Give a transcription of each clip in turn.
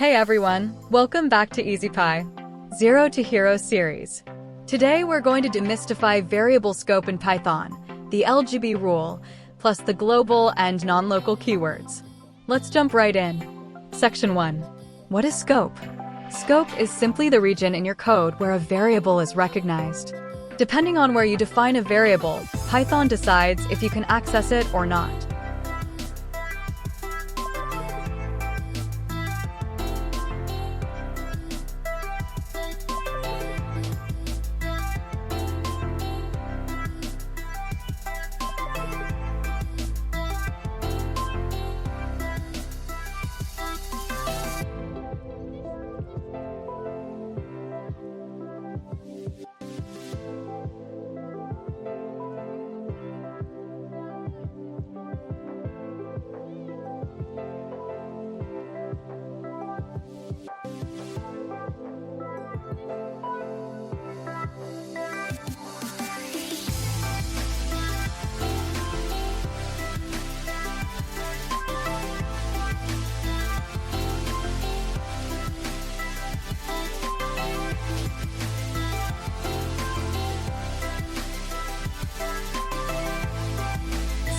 Hey everyone, welcome back to EasyPY, Zero to Hero series. Today we're going to demystify variable scope in Python, the LEGB rule, plus the global and non-local keywords. Let's jump right in. Section 1. What is scope? Scope is simply the region in your code where a variable is recognized. Depending on where you define a variable, Python decides if you can access it or not.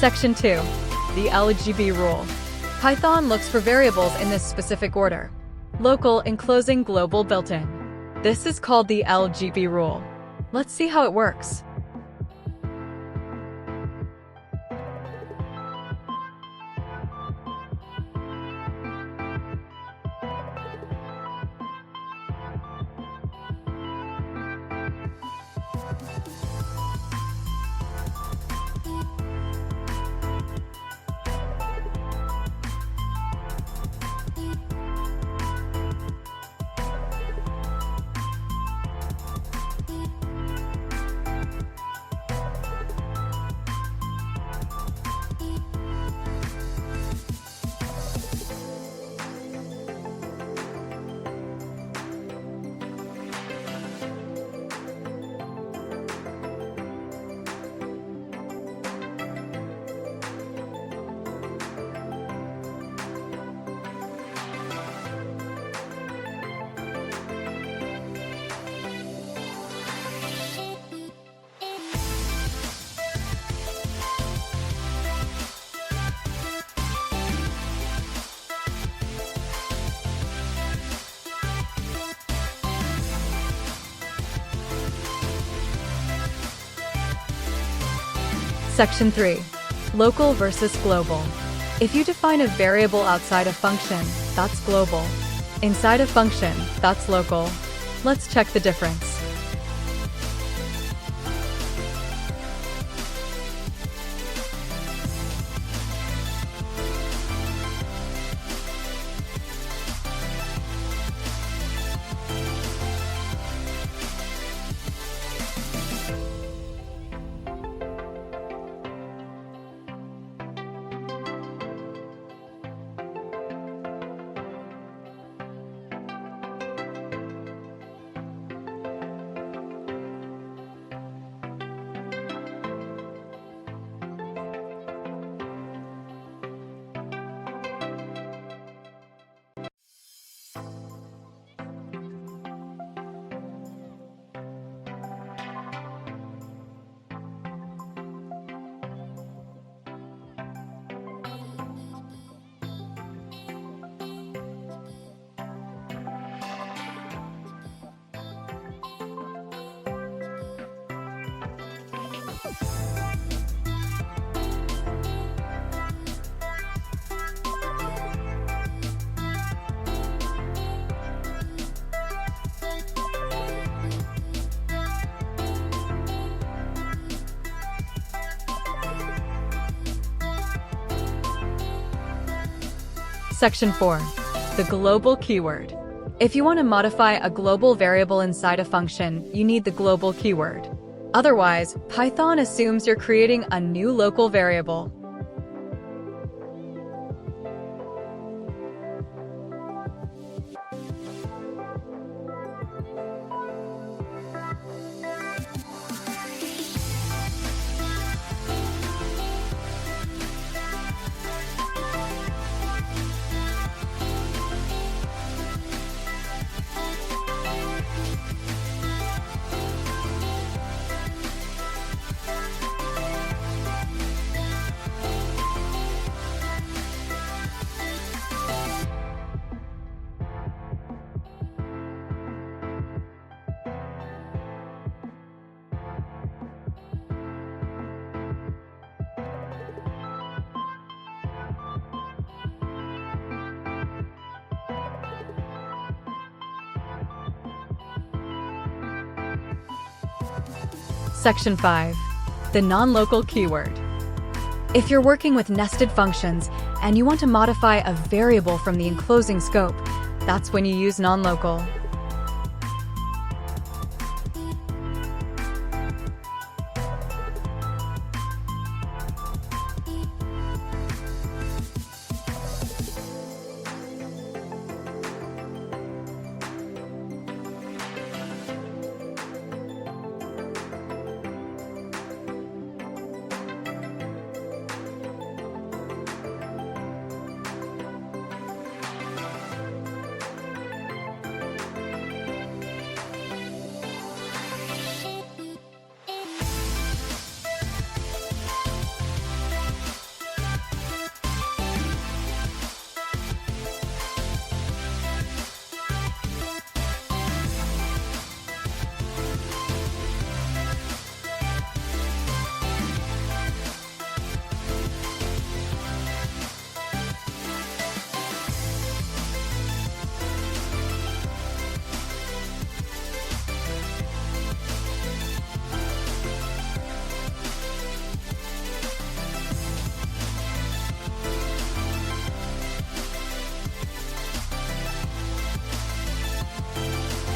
Section 2. The LEGB rule. Python looks for variables in this specific order: local, enclosing, global, built-in. This is called the LEGB rule. Let's see how it works. Section 3. Local versus global. If you define a variable outside a function, that's global. Inside a function, that's local. Let's check the difference. Section 4. The global keyword. If you want to modify a global variable inside a function, you need the global keyword. Otherwise, Python assumes you're creating a new local variable. Section 5. The nonlocal keyword. If you're working with nested functions and you want to modify a variable from the enclosing scope, that's when you use nonlocal.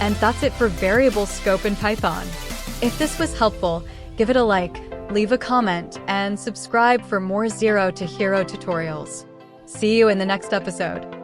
And that's it for variable scope in Python. If this was helpful, give it a like, leave a comment, and subscribe for more Zero to Hero tutorials. See you in the next episode.